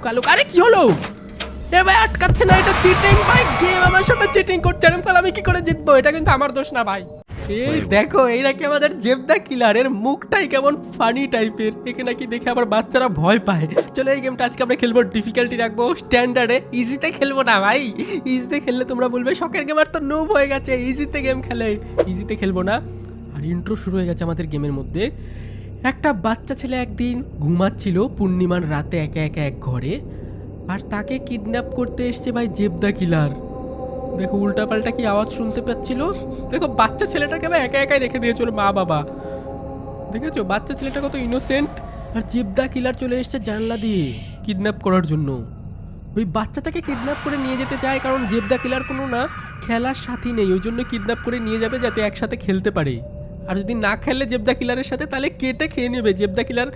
Luka Luka. আরে কি হলো? এ ভাই আটকাচ্ছে না, এটা চিটিং ভাই। গেম আমার সাথে চিটিং করছে, এরকম আমি কি করে জিতবো? এটা কিন্তু আমার দোষ না ভাই। এই দেখো, এই নাকি আমাদের জেবদা কিলার, এর মুখটাই কেমন ফানি টাইপের। একে নাকি দেখে আবার বাচ্চারা ভয় পায়। চলো এই গেমটা আজকে আমরা খেলবো, ডিফিকাল্টি রাখবো স্ট্যান্ডার্ডে। ইজিতে খেলবো না ভাই, ইজিতে খেললে তোমরা বলবে শখের গেমার তো নুব হয়ে গেছে, ইজিতে গেম খেলে। ইজিতে খেলবো না। আর ইন্ট্রো শুরু হয়ে গেছে আমাদের গেমের মধ্যে। একটা বাচ্চা ছেলে একদিন ঘুমাচ্ছিল পূর্ণিমার রাতে একা একা এক ঘরে, আর তাকে কিডন্যাপ করতে এসছে ভাই জেবদা কিলার। দেখো উল্টাপাল্টা কি আওয়াজ শুনতে পাচ্ছিল। দেখো বাচ্চা ছেলেটাকে ভাই একা একাই রেখে দিয়েছিল মা বাবা। দেখেছো বাচ্চা ছেলেটা কত ইনোসেন্ট। আর জেবদা কিলার চলে এসছে জানলা দিয়ে কিডন্যাপ করার জন্য। ওই বাচ্চাটাকে কিডন্যাপ করে নিয়ে যেতে চায়, কারণ জেবদা কিলার কোনো না খেলার সাথী নেই, ওই জন্য কিডন্যাপ করে নিয়ে যাবে যাতে একসাথে খেলতে পারে। আর যদি না খেললে জেবদা কিলারের সাথে, তাহলে কেটে খেয়ে নেবে। জেবদা কিলার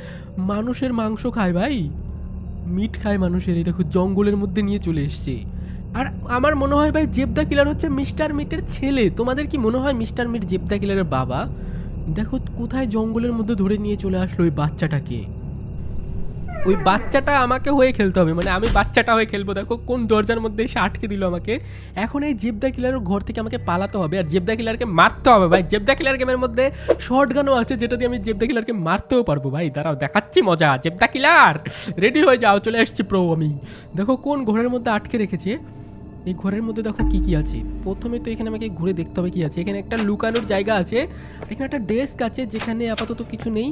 মানুষের মাংস খায় ভাই, মিট খায় মানুষের। এই দেখো জঙ্গলের মধ্যে নিয়ে চলে এসছে। আর আমার মনে হয় ভাই জেবদা কিলার হচ্ছে মিস্টার মিটের ছেলে। তোমাদের কি মনে হয় মিস্টার মিট জেবদা কিলারের বাবা? দেখো কোথায় জঙ্গলের মধ্যে ধরে নিয়ে চলে আসলো ওই বাচ্চাটাকে। ওই বাচ্চাটা আমাকে হয়ে খেলতে হবে, মানে আমি বাচ্চাটা হয়ে খেলবো। দেখো কোন দরজার মধ্যে এসে আটকে দিল আমাকে। এখন এই জেবদা কিলারের ঘর থেকে আমাকে পালাতে হবে, আর জেবদা কিলারকে মারতে হবে ভাই। জেবদা কিলার গেমের মধ্যে শর্ট গানও আছে, যেটা দিয়ে আমি জেবদা কিলারকে মারতেও পারবো ভাই। দাঁড়াও দেখাচ্ছি মজা। জেবদা কিলার রেডি হয়ে যাও, চলে এসেছি প্রো আমি। দেখো কোন ঘরের মধ্যে আটকে রেখেছে। এই ঘরের মধ্যে দেখো কি কি আছে। প্রথমে তো এখানে আমাকে ঘুরে দেখতে হবে কি আছে। এখানে একটা লুকানোর জায়গা আছে, এখানে একটা ডেস্ক আছে যেখানে আপাতত কিছু নেই।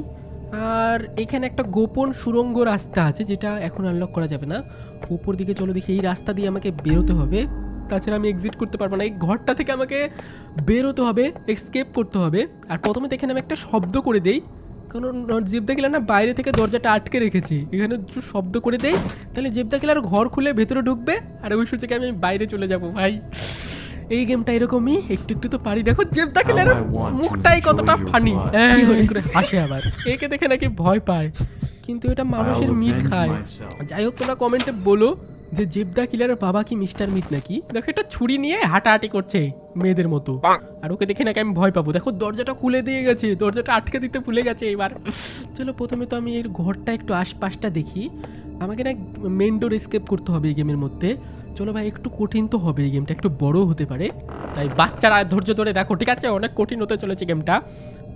আর এখানে একটা গোপন সুড়ঙ্গ রাস্তা আছে, যেটা এখন আনলক করা যাবে না। উপর দিকে চলো দেখি, এই রাস্তা দিয়ে আমাকে বেরোতে হবে, তাছাড়া আমি এক্সিট করতে পারবো না। এই ঘরটা থেকে আমাকে বেরোতে হবে, এস্কেপ করতে হবে। আর প্রথমে তো এখানে আমি একটা শব্দ করে দেই, কারণ জেবদা কিলার না বাইরে থেকে দরজাটা আটকে রেখেছি। এখানে শব্দ করে দেই, তাহলে জেবদা কিলার ঘর খুলে ভেতরে ঢুকবে, আর ওই সুযোগে আমি বাইরে চলে যাব ভাই। এই গেমটা এরকমই, একটু একটু তো পারি। দেখো জেবদা কিলার মুখটাই কতটা ফানি, করে হাসে আবার। একে দেখে নাকি ভয় পায়, কিন্তু এটা মানুষের মিট খায়। যাই হোক, তোমরা কমেন্টে বলো যে জেবদা কিলারের বাবা কি মিস্টার মিট নাকি। দেখো এটা ছুরি নিয়ে হাঁটাহাঁটি করছে মেয়েদের মতো, আর ওকে দেখে নাকি আমি ভয় পাবো। দেখো দরজাটা খুলে দিয়ে গেছে, দরজাটা আটকে দিতে ভুলে গেছে এবার। চলো প্রথমে তো আমি এর ঘরটা একটু আশপাশটা দেখি। আমাকে না মেন ডোর এস্কেপ করতে হবে এই গেমের মধ্যে। চলো ভাই, একটু কঠিন তো হবে, এই গেমটা একটু বড় হতে পারে, তাই বাচ্চারা ধৈর্য ধরে দেখো, ঠিক আছে? অনেক কঠিন হতে চলেছে গেমটা।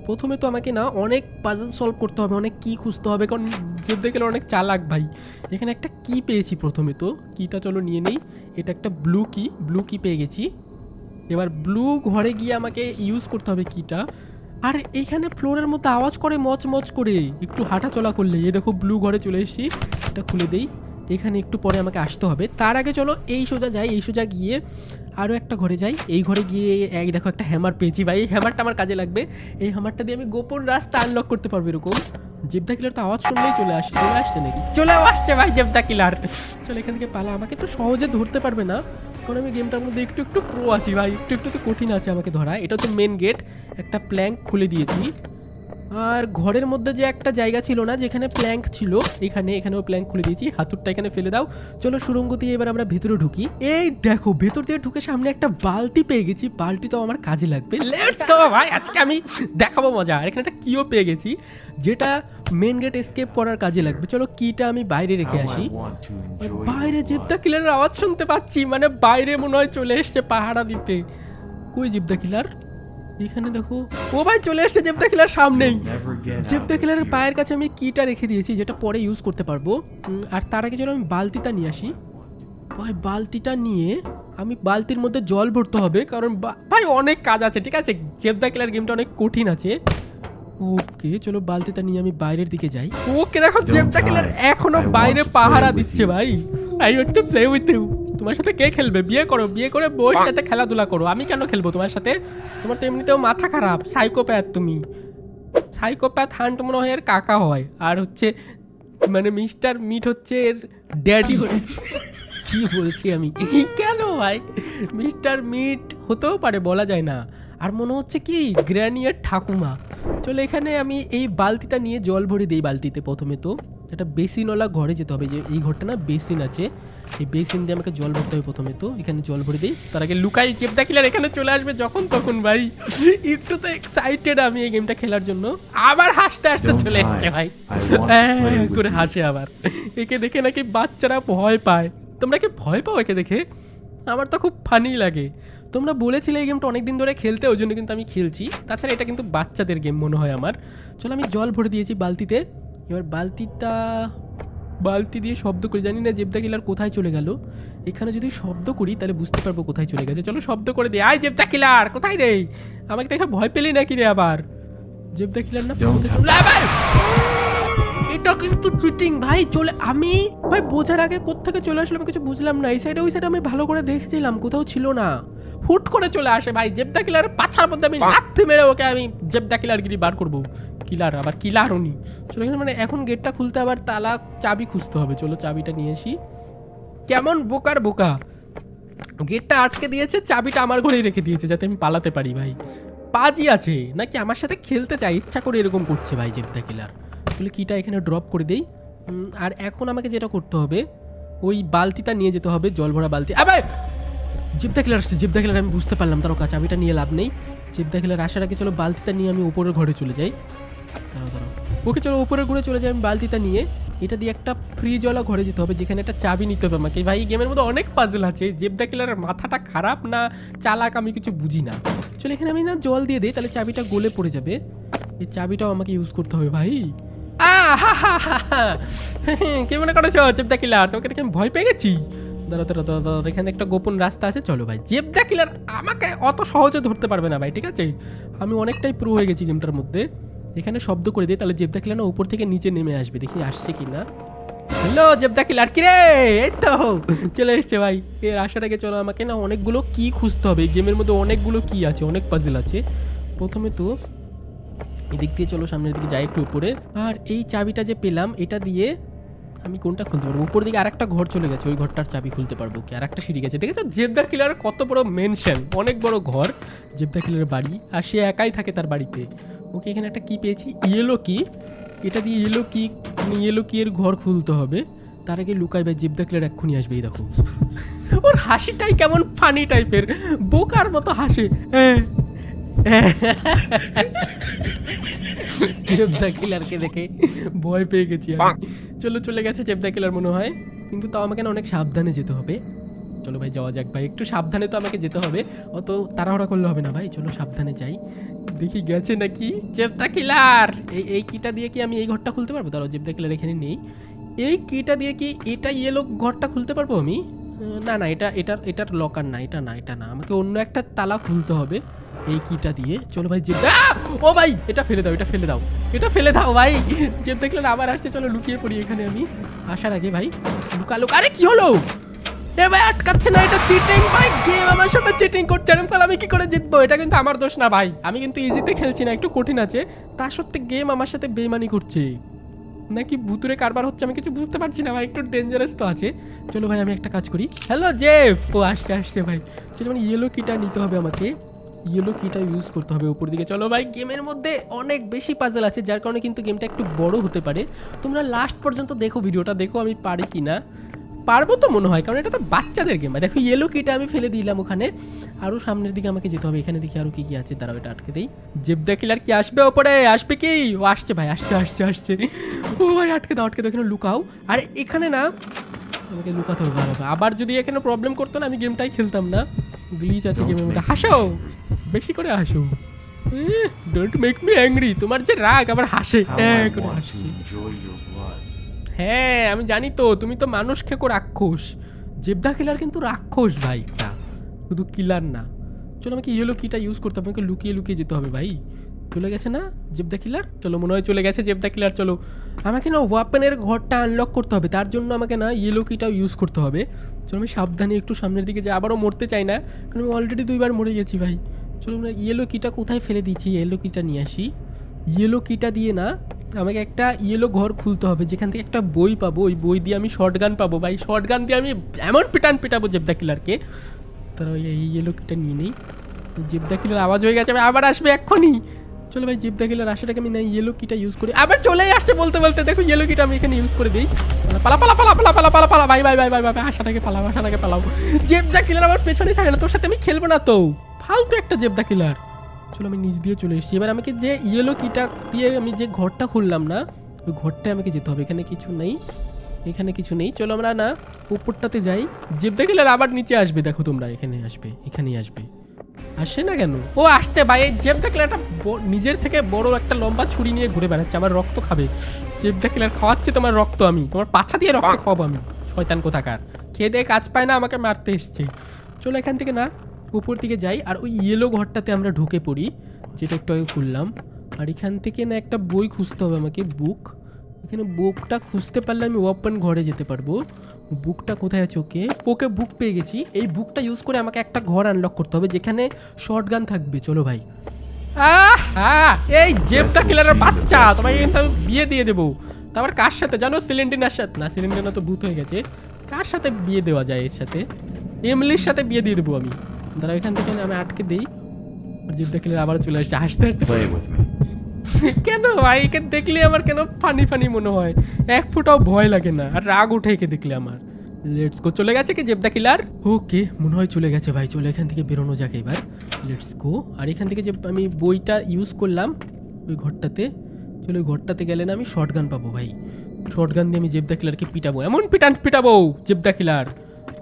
প্রথমে তো আমাকে না অনেক পাজল সলভ করতে হবে, অনেক কি খুঁজতে হবে, কারণ জেবদা কিলার অনেক চালাক ভাই। এখানে একটা কি পেয়েছি প্রথমে, তো কিটা চলো নিয়ে নেই। এটা একটা ব্লু কি পেয়ে গেছি। এবার ব্লু ঘরে গিয়ে আমাকে ইউজ করতে হবে কিটা। আর এখানে ফ্লোরের মধ্যে আওয়াজ করে মচ করে, একটু হাঁটা চলা করলে। এই দেখো ব্লু ঘরে চলে এসেছি, এটা খুলে দেই। এখানে একটু পরে আমাকে আসতে হবে, তার আগে চলো এই সোজা যাই। এই সোজা গিয়ে আরও একটা ঘরে যাই। এই ঘরে গিয়ে এই দেখো একটা হ্যামার পেয়েছি ভাই, এই হ্যামারটা আমার কাজে লাগবে। এই হ্যামারটা দিয়ে আমি গোপন রাস্তা আনলক করতে পারবো এরকম। জেবদা কিলার তো আওয়াজ শুনলেই চলে আসছে নাকি? চলে আসছে ভাই জেবদা কিলার। চলো এখান থেকে পালা, আমাকে তো সহজে ধরতে পারবে না, কারণ আমি গেমটার মধ্যে একটু একটু প্রো আছি ভাই। একটু একটু তো কঠিন আছে আমাকে ধরা। এটা তো মেন গেট, একটা প্ল্যাঙ্ক খুলে দিয়েছি। আর ঘরের মধ্যে যে একটা জায়গা ছিল না যেখানে প্ল্যাঙ্ক ছিল, এখানেও প্ল্যাঙ্ক খুলে দিয়েছি। হাতুরটা এখানে ফেলে দাও। চলো সুড়ঙ্গ দিয়ে এবার আমরা ভেতরে ঢুকি। এই দেখো ভেতর দিয়ে ঢুকে সামনে একটা বালতি পেয়ে গেছি, বালতি তো আমার কাজে লাগবে। লেটস গো ভাই, আজকে আমি দেখাবো মজা। আর এখানে একটা কিও পেয়ে গেছি, যেটা মেন গেট এস্কেপ করার কাজে লাগবে। চলো কিটা আমি বাইরে রেখে আসি। বাইরে জেবদা কিলারের আওয়াজ শুনতে পাচ্ছি, মানে বাইরে মনে হয় চলে এসছে পাহারা দিতে। কই জেবদা কিলার? এখানে দেখো, ও ভাই চলে এসেছে জেবদা কিলার সামনেই। জেবদা কিলারের পায়ের কাছে আমি কিটা রেখে দিয়েছি, যেটা পরে ইউজ করতে পারবো। আর তার আগে চলো আমি বালতিটা নিয়ে আসি ভাই। বালতিটা নিয়ে আমি বালতির মধ্যে জল ভরতে হবে, কারণ ভাই অনেক কাজ আছে, ঠিক আছে? জেবদা কিলার গেমটা অনেক কঠিন আছে। ওকে চলো বালতিটা নিয়ে আমি বাইরের দিকে যাই। ওকে দেখো জেবদা কিলার এখনো বাইরে পাহারা দিচ্ছে ভাই। I want to play with you. তোমার সাথে কে খেলবে? বিয়ে করো, বিয়ে করে বউয়ের সাথে খেলাধুলা করো। আমি কেন খেলবো তোমার সাথে? তোমার তো এমনিতেও মাথা খারাপ, সাইকোপ্যাথ তুমি। সাইকোপ্যাথ হান্ট মনে হয় এর কাকা হয়, আর হচ্ছে মানে মিস্টার মিট হচ্ছে এর ড্যাডি। কি বলছি আমি, কেন ভাই? মিস্টার মিট হতেও পারে, বলা যায় না। আর মনে হচ্ছে কি গ্র্যানিয়ের ঠাকুমা। চলো এখানে আমি এই বালতিটা নিয়ে জল ভরে দিই বালতিতে প্রথমে তো। একটা বেসিনওয়ালা ঘরে যেতে হবে, যে এই ঘরটা না বেসিন আছে, এই বেসিন দিয়ে আমাকে জল ভরতে হবে প্রথমে। তো এখানে জল ভরে দিই, তার আগে লুকাই জেবদা কিলার এখানে চলে আসবে যখন তখন ভাই। একটু তো এক্সাইটেড আমি এই গেমটা খেলার জন্য। আবার হাসতে হাসতে চলে এসেছে ভাই, করে হাসে আবার। একে দেখে নাকি বাচ্চারা ভয় পায়। তোমরা কি ভয় পাও একে দেখে? আমার তো খুব ফানি লাগে। তোমরা বলেছিলে এই গেমটা অনেকদিন ধরে খেলতে, ওই জন্য কিন্তু আমি খেলছি। তাছাড়া এটা কিন্তু বাচ্চাদের গেম মনে হয় আমার। চলো আমি জল ভরে দিয়েছি বালতিতে। এবার বালতি দিয়ে শব্দ করি, জানি না জেবদা কিলার কোথায় চলে গেল। এখানে যদি শব্দ করি তাহলে বুঝতে পারবো কোথায় চলে গেছে। চলো শব্দ করে দিই, আয় জেবদা কিলার কোথায় রে? আমাকে দেখে ভয় পেলি নাকি রে আবার? জেবদা কিলার না, এটা কিন্তু চিটিং ভাই। চলে আমি ভাই বোঝার আগে কোত্থেকে চলে আসলাম কিছু বুঝলাম না। এই সাইডে ওই সাইডে আমি ভালো করে দেখেছিলাম, কোথাও ছিল না, হুট করে চলে আসে ভাই। জেবদা কিলার পাছার মধ্যে আমি লাথি মেরে ওকে আমি জেবদা কিলার গিরি বার করবো। কিলার আবার কিলার উনি। চলো এখানে মানে এখন গেটটা খুলতে আবার তালা চাবি খুঁজতে হবে। চলো চাবিটা নিয়ে আসি। কেমন বোকার বোকা, গেটটা আটকে দিয়েছে, চাবিটা আমার ঘরেই রেখে দিয়েছে যাতে আমি পালাতে পারি ভাই। পাজি আছে নাকি আমার সাথে খেলতে চাই, ইচ্ছা করে এরকম করছে ভাই জেবদা কিলার। তাহলে কিটা এখানে ড্রপ করে দেই। আর এখন আমাকে যেটা করতে হবে, ওই বালতিটা নিয়ে যেতে হবে, জল ভরা বালতি। আবে জেবদা কিলার আসছে, জেবদা কিলার আমি বুঝতে পারলাম তার কাছে চাবিটা নিয়ে লাভ নেই। জেবদা কিলার আসার আগে চলো বালতিটা নিয়ে আমি উপরের ঘরে চলে যাই। দাঁড়াও ওকে, চলো উপরের ঘরে চলে যাই আমি বালতিটা নিয়ে। এটা দিয়ে একটা ফ্রিজওয়ালা ঘরে যেতে হবে, যেখানে একটা চাবি নিতে হবে আমাকে। ভাই গেমের মধ্যে অনেক পাজল আছে, জেবদা কিলারের মাথাটা খারাপ না চালাক আমি কিছু বুঝি না। চলো এখানে আমি না জল দিয়ে দিই, তাহলে চাবিটা গলে পড়ে যাবে। এই চাবিটাও আমাকে ইউজ করতে হবে ভাই। কে মনে করেছো জেবদা কিলার? তোমাকে দেখে আমি ভয় পেয়ে গেছি। দাঁড়াও, এখানে একটা গোপন রাস্তা আছে, চলো ভাই। জেবদা কিলার আমাকে অত সহজে ধরতে পারবে না ভাই, ঠিক আছে? আমি অনেকটাই প্রো হয়ে গেছি গেমটার মধ্যে। এখানে শব্দ করে দিই, তাহলে জেবদা কিলার না উপর থেকে নিচে নেমে আসবে, দেখি আসছে কি না। হ্যালো জেবদা কিলার, কি রে? এই তো চলে এসছে ভাই। এর আসার আগে চলো আমাকে না অনেকগুলো কি খুঁজতে হবে। এই গেমের মধ্যে অনেকগুলো কি আছে, অনেক পাজল আছে। প্রথমে তো এদিক দিয়ে চলো সামনের দিকে যাই একটু উপরে। আর এই চাবিটা যে পেলাম, এটা দিয়ে আমি কোনটা খুলতে পারবো? উপর দিকে আরেকটা ঘর চলে গেছে, ওই ঘরটার চাবি খুলতে পারবো কি? আরেকটা সিঁড়ি গেছে, দেখেছো জেবদা কিলার কত বড় মেনশন, অনেক বড় ঘর জেবদা কিলারের বাড়ি। আর সে একাই থাকে তার বাড়িতে। ওকে এখানে একটা কি পেয়েছি, ইয়েলো কি। এটা দিয়ে ইয়েলো কি এর ঘর খুলতে হবে। তার আগে লুকাই ভাই, জেবদা কিলার এক্ষুনি আসবে। এই দেখো ওর হাসিটাই কেমন ফানি টাইপের, বোকার মতো হাসে। জেবদা কিলারকে দেখে ভয় পেয়ে গেছি আমি। চলো চলে গেছে জেবদা কিলার মনে হয়, কিন্তু তাও আমাকে না অনেক সাবধানে যেতে হবে। চলো ভাই যাওয়া যাক ভাই, একটু সাবধানে তো আমাকে যেতে হবে, অত তাড়াহুড়া করলে হবে না ভাই। চলো সাবধানে যাই, দেখি গেছে নাকি জেবদা কিলার। এই কিটা দিয়ে কি আমি এই ঘরটা খুলতে পারবো? দাঁড়াও, জেবদা কিলার এখানে নেই। এই কিটা দিয়ে কি এটা ইয়েলো ঘরটা খুলতে পারবো আমি? না, এটার লকার না, এটা না, আমাকে অন্য একটা তালা খুলতে হবে এই কিটা দিয়ে। চলো ভাই জেবদা, ও ভাই এটা ফেলে দাও ভাই। জেবদা কিলার আবার আসছে, চলো লুকিয়ে পড়ি এখানে আমি। আসার আগে ভাই লুকা। আরে কি হলো? এ ভাই আটকাচ্ছে না, এটা চিটিং ভাই। গেম আমার সাথে চিটিং করছে, এরকম আমি কি করে জিতবো? এটা কিন্তু আমার দোষ না ভাই, আমি কিন্তু ইজিতে খেলছি না, একটু কঠিন আছে। তার সত্ত্বেও গেম আমার সাথে বেইমানি করছে নাকি ভুতুরে কারবার হচ্ছে, আমি কিছু বুঝতে পারছি না ভাই, একটু ডেঞ্জারাস তো আছে। চলো ভাই আমি একটা কাজ করি। হ্যালো জেফ, ও আসছে ভাই। চলো মানে ইয়েলো কিটা নিতে হবে আমাকে, ইয়েলো কিটা ইউজ করতে হবে উপর দিকে। চলো ভাই গেমের মধ্যে অনেক বেশি পাজল আছে, যার কারণে কিন্তু গেমটা একটু বড় হতে পারে। তোমরা লাস্ট পর্যন্ত দেখো, ভিডিওটা দেখো আমি পারি কি না। পারবো তো মনে হয়, কারণ এটা তো বাচ্চাদের গেম। দেখো ইয়েলো কিটা আমি ফেলে দিলাম ওখানে। আরও সামনের দিকে আমাকে যেতে হবে, এখানে দেখি আরও কি আছে। দাঁড়াও এটা আটকে দেই। জেবদা কিলার কি আসবে ওপরে? আসবে কি? ও আসছে ভাই, আসছে। ও ভাই আটকে দাও এখানে লুকাও। আর এখানে না আমাকে লুকাতে হবে ভালো। আবার যদি এখানে প্রবলেম করতো না, আমি গেমটাই খেলতাম না। গ্লিচ আছে গেমের মধ্যে। হাসো, বেশি করে হাসো। Don't make me angry. তোমার যে রাগ আবার হাসে, করে হাসছে। হ্যাঁ আমি জানি তো, তুমি তো মানুষ খেকো রাক্ষস। জেবদা কিলার কিন্তু রাক্ষস ভাই একটা, শুধু কিলার না। চলো আমাকে ইয়েলো কিটা ইউজ করতে হবে, আমাকে লুকিয়ে যেতে হবে ভাই। চলে গেছে না জেবদা কিলার? চলো মনে হয় চলে গেছে জেবদা কিলার। চলো আমাকে না ওয়াপেনের ঘরটা আনলক করতে হবে, তার জন্য আমাকে না ইয়েলো কিটাও ইউজ করতে হবে। চলো আমি সাবধানে একটু সামনের দিকে যাই, আবারও মরতে চাই না, কারণ আমি অলরেডি 2 বার মরে গেছি ভাই। চলো না ইয়েলো কিটা কোথায় ফেলে দিয়েছি, ইয়েলো কিটা নিয়ে আসি। ইয়েলো কিটা দিয়ে না আমাকে একটা ইয়েলো ঘর খুলতে হবে, যেখান থেকে একটা বই পাবো। ওই বই দিয়ে আমি শর্টগান পাবো ভাই, শর্টগান দিয়ে আমি এমন পিটাবো জেবদা কিলারকে। তারা ওই ইয়েলো কিটা নিয়ে নেই। জেবদা কিলার আওয়াজ হয়ে গেছে, আবার আসবে এক্ষুনি। চলো ভাই জেবদা কিলার আশাটাকে আমি নাই ইয়েলো কিটা ইউজ করি। আবার চলে আসছে বলতে বলতে, দেখো ইয়েলো কিটা আমি এখানে ইউজ করে দিই। পালা পালা পালা পালা পালা পালা পালা ভাই ভাই ভাই ভাই ভাই আশাটাকে পালাও, আশাটাকে পালাও। জেবদা কিলার আমার পেছনে ছাড়ে না, তোর সাথে আমি খেলবো না তো, ফালতু একটা জেবদা কিলার। চলো আমি নিচ দিয়ে চলে এসেছি। এবার আমাকে যে ইয়েলো কিটা দিয়ে আমি যে ঘরটা খুললাম না, ওই ঘরটায় আমাকে যেতে হবে। এখানে কিছু নেই, এখানে কিছু নেই। চলো আমরা না উপরটাতে যাই। জেবদা কিলার আবার নিচে আসবে, দেখো তোমরা এখানে আসবে, এখানেই আসবে। আসে না কেন? ও আসছে ভাই। এই জেবদা কিলারটা নিজের থেকে বড় একটা লম্বা ছুরি নিয়ে ঘুরে বেড়াচ্ছে, আমার রক্ত খাবে। জেবদা কিলার খাওয়াচ্ছে তোমার রক্ত, আমি তোমার পাছা দিয়ে রক্ত খাওয়াবো আমি, শয়তান কোথাকার। খেয়ে দিয়ে কাজ পায় না, আমাকে মারতে এসছে। চলো এখান থেকে না উপর দিকে যাই, আর ওই ইয়েলো ঘরটাতে আমরা ঢুকে পড়ি, যেটা একটু আগে খুললাম। আর এখান থেকে না একটা বই খুঁজতে হবে আমাকে, বুক। এখানে বুকটা খুঁজতে পারলে আমি ওপেন ঘরে যেতে পারবো। বুকটা কোথায় আছে? ওকে ওকে, বুক পেয়ে গেছি। এই বুকটা ইউজ করে আমাকে একটা ঘর আনলক করতে হবে যেখানে শর্টগান থাকবে। চলো ভাই। এই জেবদা কিলারের বাচ্চা, তোমাকে কিন্তু আমি বিয়ে দিয়ে দেবো। তারপর কার সাথে জানো? সিলিন্ডিনার সাথে। না, সিলিন্ডিনা তো ভূত হয়ে গেছে। কার সাথে বিয়ে দেওয়া যায়? এর সাথে এমলির সাথে বিয়ে দিয়ে দেবো আমি। দাঁড়া, এখান থেকে আমি আটকে দিই। জেবদা কিলার আবার চলে আসছে হাসতে হাসতে। কেন ভাই, একে দেখলে আমার কেন ফানি ফানি মনে হয়, এক ফুটাও ভয় লাগে না, আর রাগ উঠে একে দেখলে আমার। Let's go. চলে গেছে কি জেবদা কিলার? ওকে, মনে হয় চলে গেছে ভাই। চলে এখান থেকে বেরোনো যাক এবার। Let's go. আর এখান থেকে যে আমি বইটা ইউজ করলাম ওই ঘরটাতে, চলো ওই ঘরটাতে গেলে না আমি শর্টগান পাবো ভাই। শর্টগান দিয়ে আমি জেবদা কিলারকে পিটাবো, এমন পিটাবো জেবদা কিলার।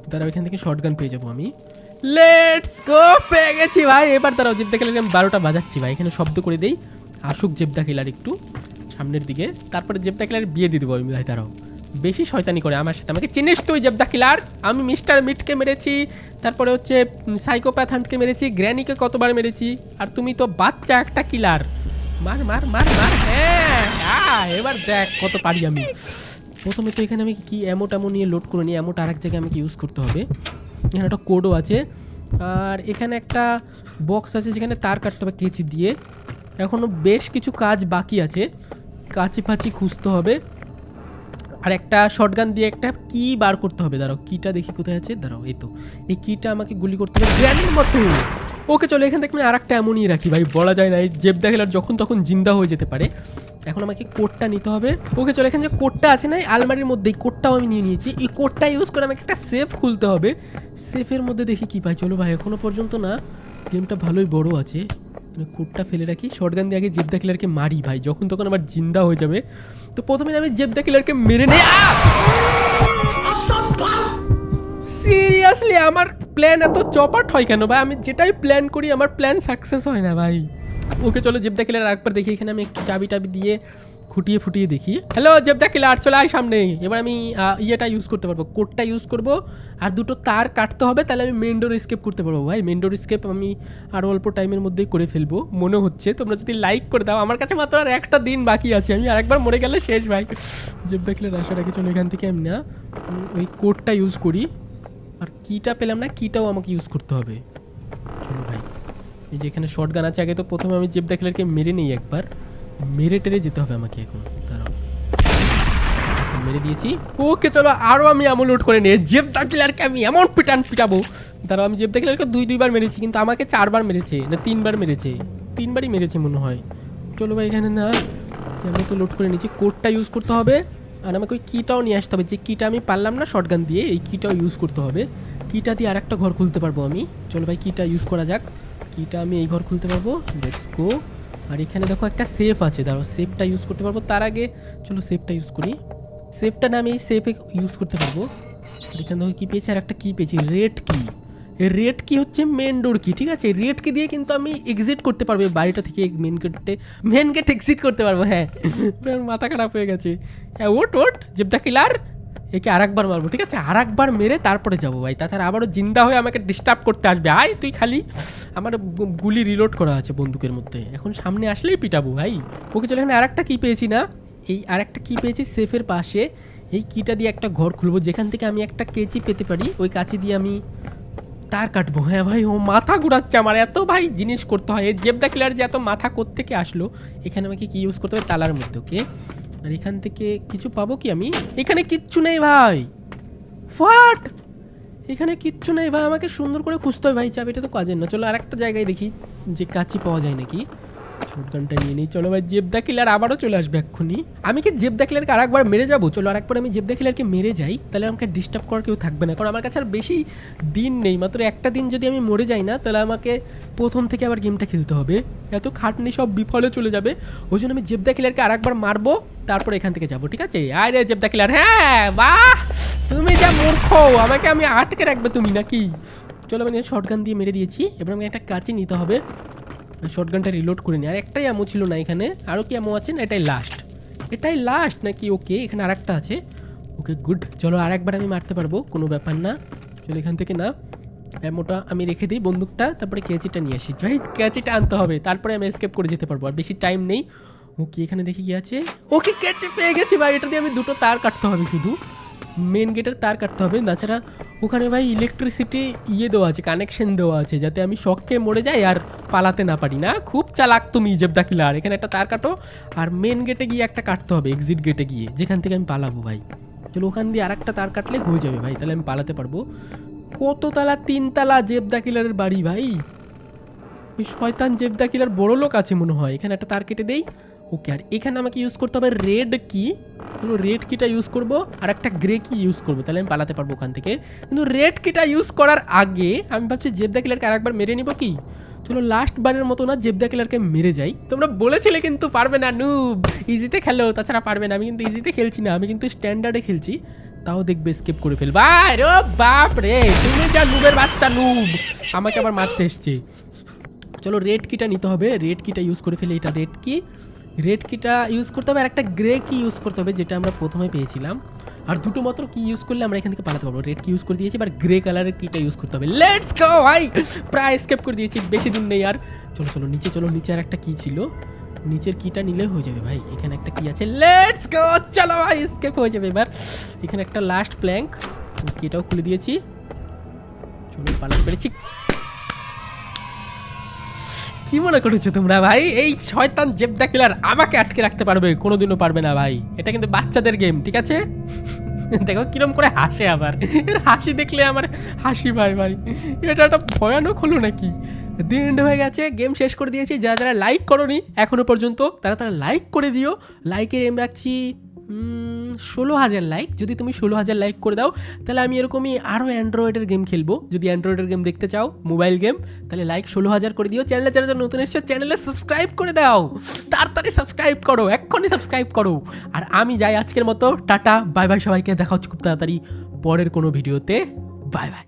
দাঁড়াও, এখান থেকে শর্টগান পেয়ে যাবো আমি। লেটস গো, পেয়ে গেছি ভাই। এবার দাঁড়াও, জেবদা কিলারকে আমি 12টা বাজাচ্ছি ভাই। এখানে শব্দ করে দেই, আসুক জেবদা কিলার একটু সামনের দিকে, তারপরে জেবদা কিলার বিয়ে দিয়ে দেবো আমি ভাই। দাঁড়াও, বেশি শয়তানি করে আমার সাথে। আমাকে চিনিস তুই জেবদা কিলার? আমি মিস্টার মিটকে মেরেছি, তারপরে হচ্ছে সাইকোপ্যাথ হান্টকে মেরেছি, গ্র্যানিকে কতবার মেরেছি, আর তুমি তো বাচ্চা একটা কিলার। মার মার মার মার। হ্যাঁ, এবার দেখ কত পারি আমি। প্রথমে তো এখানে আমি কি অ্যামো নিয়ে লোড করে নিই। অ্যামোটা আরেক জায়গায় আমাকে ইউজ করতে হবে। এখানে একটা কোডও আছে, আর এখানে একটা বক্স আছে যেখানে তার কাটতে হবে কেচি দিয়ে। এখনও বেশ কিছু কাজ বাকি আছে, কাঁচি ফাঁচি খুঁজতে হবে, আর একটা শটগান দিয়ে একটা কি বার করতে হবে। দাঁড়াও, কিটা দেখি কোথায় আছে। দাঁড়াও, এই তো, এই কিটা আমাকে গুলি করতে হবে গ্র্যানির মতো। ওকে চলো, এখান থেকে আমি আর একটা এমনই রাখি ভাই, বলা যায় না, এই জেবদা কিলার যখন তখন জিন্দা হয়ে যেতে পারে। এখন আমাকে কোডটা নিতে হবে। ওকে চলো, এখানে যে কোডটা আছে না আলমারির মধ্যে, এই কোডটাও আমি নিয়ে নিয়েছি। এই কোডটা ইউজ করে আমাকে একটা সেফ খুলতে হবে। সেফের মধ্যে দেখি কি পাই। চলো ভাই, এখনো পর্যন্ত না গেমটা ভালোই বড় আছে। কোডটা ফেলে রাখি, শটগান দিয়ে আগে জেবদা কিলারকে মারি ভাই, যখন তখন আবার জিন্দা হয়ে যাবে। তো প্রথমে আমি জেবদা কিলারকে মেরে নেই। সিরিয়াসলি আমার প্ল্যান এত চপাট হয় কেন ভাই? আমি যেটাই প্ল্যান করি আমার প্ল্যান সাকসেস হয় না ভাই। ওকে চলো, জেবদা কিলার আরেকবার দেখি। এখানে আমি একটু চাবি টাবি দিয়ে খুঁটিয়ে ফুটিয়ে দেখি। হ্যালো জেবদা কিলার, চলে আয় সামনে। এবার আমি ইয়েটা ইউজ করতে পারবো, কোডটা ইউজ করবো, আর দুটো তার কাটতে হবে, তাহলে আমি মেন ডোর স্কেপ করতে পারবো ভাই। মেন ডোর স্কেপ আমি আরও অল্প টাইমের মধ্যেই করে ফেলবো মনে হচ্ছে। তোমরা যদি লাইক করে দাও, আমার কাছে মাত্র আর একটা দিন বাকি আছে, আমি আরেকবার মরে গেলে শেষ ভাই। জেবদা কিলার আসার আগে চলো এখান থেকে আমি না ওই কোডটা ইউজ করি। আর কিটা পেলাম না, কিটাও আমাকে ইউজ করতে হবে। চলো ভাই, এই যে এখানে শটগান আছে, আগে তো প্রথমে আমি জেবদা কিলারকে মেরে নিই একবার, মেরে টেরে যেতে হবে আমাকে এখন। দাঁড়াও, মেরে দিয়েছি। ওকে চলো, আরও আমি এমন লোড করে নিয়ে জেবদা কিলারকে আমি এমন পিটাবো। দাঁড়াও, আমি জেবদা কিলারকে দুইবার মেরেছি, কিন্তু আমাকে 4বার মেরেছে, না 3বার মেরেছে, 3বারই মেরেছে মনে হয়। চলো ভাই, এখানে না আমি তো লোড করে নিচ্ছি, কোডটা ইউজ করতে হবে, আর আমাকে ওই কিটাও নিয়ে আসতে হবে, যে কিটা আমি পারলাম না শটগান দিয়ে, এই কিটাও ইউজ করতে হবে। কিটা দিয়ে আরেকটা ঘর খুলতে পারবো আমি। চলো ভাই, কিটা ইউজ করা যাক। কিটা আমি এই ঘর খুলতে পারবো। Let's go. আর এখানে দেখো একটা সেফ আছে, দাঁড়াও সেফটা ইউজ করতে পারবো। তার আগে চলো সেফটা ইউজ করি। সেফটা না আমি এই সেফে ইউজ করতে পারবো। এখানে দেখো কি পেয়েছি, আর একটা কি পেয়েছি, রেড কি। এই রেড কি হচ্ছে মেন ডোর কি, ঠিক আছে। রেড কি দিয়ে কিন্তু আমি এক্সিট করতে পারবো এই বাড়িটা থেকে, মেন গেট এক্সিট করতে পারবো। হ্যাঁ, মাথা খারাপ হয়ে গেছে। হ্যাঁ, ওট জেবদা কিলার, একে আরেকবার মারবো, ঠিক আছে। আরেকবার মেরে তারপরে যাবো ভাই, তাছাড়া আবারও জিন্দা হয়ে আমাকে ডিস্টার্ব করতে আসবে। আয় তুই খালি, আমার গুলি রিলোড করা আছে বন্দুকের মধ্যে, এখন সামনে আসলেই পিটাবো ভাই। ওকে চলো, এখানে আরেকটা কি পেয়েছি না, এই আরেকটা কি পেয়েছি সেফের পাশে। এই কিটা দিয়ে একটা ঘর খুলবো যেখান থেকে আমি একটা কেচি পেতে পারি, ওই কাঁচি দিয়ে আমি তার কাটবো। হ্যাঁ ভাই, ও মাথা ঘুরাচ্ছে আমার, এত ভাই জিনিস করতে হয়। এই জেবদা কিলার যে এত মাথা কোত্থেকে আসলো। এখানে আমাকে কি ইউজ করতে হবে, তালার মধ্যে। ওকে, আর এখান থেকে কিছু পাবো কি আমি? এখানে কিচ্ছু নেই ভাই, হোয়াট, এখানে কিচ্ছু নেই ভাই, আমাকে সুন্দর করে খুঁজতে হবে ভাই। চাবিটা তো কাজের না। চলো আরেকটা জায়গায় দেখি যে কাঁচি পাওয়া যায় নাকি। শটগানটা নিয়ে নিই। চলো ভাই, জেবদা কিলার আবারও চলে আসবে এক্ষুনি। আমি কি জেবদা কিলারকে আরেকবার মেরে যাবো? চলো আরেকবার আমি জেবদা কিলারকে মেরে যাই, তাহলে আমাকে ডিস্টার্ব করার কেউ থাকবে না, কারণ আমার কাছে আর বেশি দিন নেই, মাত্র একটা দিন। যদি আমি মরে যাই না, তাহলে আমাকে প্রথম থেকে আবার গেমটা খেলতে হবে, এত খাটনি সব বিফলে চলে যাবে। ওই জন্য আমি জেবদা কিলারকে আরেকবার মারবো, তারপর এখান থেকে যাবো, ঠিক আছে? আয় রে জেবদা কিলার, হ্যাঁ বাহ, তুমি যা মূর্খ, আমাকে আমি আটকে রাখবে তুমি নাকি? চলো আমি শটগান দিয়ে মেরে দিয়েছি, এবার আমাকে একটা কাঁচি নিতে হবে। শটগানটা রিলোড করে নি, আর একটাই অ্যামো ছিল না এখানে, আরও কি অ্যামো আছে না? এটাই লাস্ট নাকি? ওকে, এখানে আর একটা আছে। ওকে গুড, চলো আর একবার আমি মারতে পারবো, কোনো ব্যাপার না। চলো এখান থেকে না, অ্যামোটা আমি রেখে দিই, বন্দুকটা, তারপরে ক্যাচিটা নিয়ে আসি। ভাই ক্যাচিটা আনতে হবে, তারপরে আমি এসকেপ করে যেতে পারবো, আর বেশি টাইম নেই। ওকে, এখানে দেখি কি আছে। ওকে, ক্যাচি পেয়ে গেছি ভাই। এটা দিয়ে আমি দুটো তার কাটতে হবে, শুধু মেন গেটের তার কাটতে হবে, তাছাড়া ওখানে ভাই ইলেকট্রিসিটি দেওয়া আছে, কানেকশন দেওয়া আছে, যাতে আমি শক খেয়ে মরে যাই আর পালাতে না পারি। না, খুব চালাক তুমি জেবদা কিলার। এখানে একটা তার কাটো, আর মেন গেটে গিয়ে একটা কাটতে হবে, এক্সিট গেটে গিয়ে, যেখান থেকে আমি পালাবো ভাই। চলো ওখান দিয়ে আর একটা তার কাটলে হয়ে যাবে ভাই, তাহলে আমি পালাতে পারবো। কত তালা? 3 তালা জেবদা কিলারের বাড়ি ভাই। ওই শয়তান জেবদা কিলার বড় লোক আছে মনে হয়। এখানে একটা তার কেটে দেই। ওকে, আর এখানে আমাকে ইউজ করতে হবে রেড কি। চলো রেড কিটা ইউজ করবো, আর একটা গ্রে কি ইউজ করবো, তাহলে আমি পালাতে পারবো ওখান থেকে। কিন্তু রেড কিটা ইউজ করার আগে আমি ভাবছি জেবদা কিলারকে আরেকবার মেরে নিব কি। চলো লাস্ট বারের মতো না জেবদা কিলারকে মেরে যাই। তোমরা বলেছিলে কিন্তু পারবে না, নুব ইজিতে খেলো, তাছাড়া পারবে না। আমি কিন্তু ইজিতে খেলছি না, আমি কিন্তু স্ট্যান্ডার্ডে খেলছি, তাও দেখবে স্কিপ করে ফেলবা। আরে বাপ রে, তুমি যা নুবের বাচ্চা নুব, আমাকে আবার মারতে এসছে। চলো রেড কিটা নিতে হবে, রেড কিটা ইউজ করে ফেলে। এটা রেড কিটা ইউজ করতে হবে, আর একটা গ্রে কি ইউজ করতে হবে, যেটা আমরা প্রথমে পেয়েছিলাম। আর দুটো মাত্র কি ইউজ করলে আমরা এখান থেকে পালাতে পারবো। রেড কি ইউজ করে দিয়েছি, এবার গ্রে কালারের কিটা ইউজ করতে হবে। লেটস গো ভাই, প্রায় এসকেপ করে দিয়েছি, বেশি দিন নেই আর। চলো নিচে আর একটা কি ছিল, নিচের কিটা নিলে হয়ে যাবে ভাই। এখানে একটা কি আছে, লেটস গো, চলো ভাই এসকেপ হয়ে যাবে এবার। এখানে একটা লাস্ট প্ল্যাঙ্ক, কিটাও খুলে দিয়েছি। চলো পালাতে পেরেছি। কি মনে করেছো তোমরা ভাই, এই শয়তান জেবদা কিলার আমাকে আটকে রাখতে পারবে? কোনোদিনও পারবে না ভাই, এটা কিন্তু বাচ্চাদের গেম, ঠিক আছে? দেখো কিরম করে হাসে, আবার এর হাসি দেখলে আমার হাসি ভাই। এটা একটা ভয়ানক হলো নাকি? দিন এন্ড হয়ে গেছে, গেম শেষ করে দিয়েছি। যারা লাইক করোনি এখনো পর্যন্ত, তারা লাইক করে দিও। লাইকের এম রাখছি 16,000 লাইক। যদি তুমি 16,000 লাইক করে দাও, তাহলে আমি এরকমই আরও অ্যান্ড্রয়েডের গেম খেলবো। যদি অ্যান্ড্রয়েডের গেম দেখতে চাও, মোবাইল গেম, তাহলে লাইক 16,000 করে দিও। চ্যানেলে যারা নতুন এসছো, চ্যানেলে সাবস্ক্রাইব করে দাও, তাড়াতাড়ি সাবস্ক্রাইব করো, এক্ষুনি সাবস্ক্রাইব করো। আর আমি যাই আজকের মতো, টাটা বাই বাই সবাইকে, দেখা হচ্ছে খুব তাড়াতাড়ি পরের কোনো ভিডিওতে। Bye bye.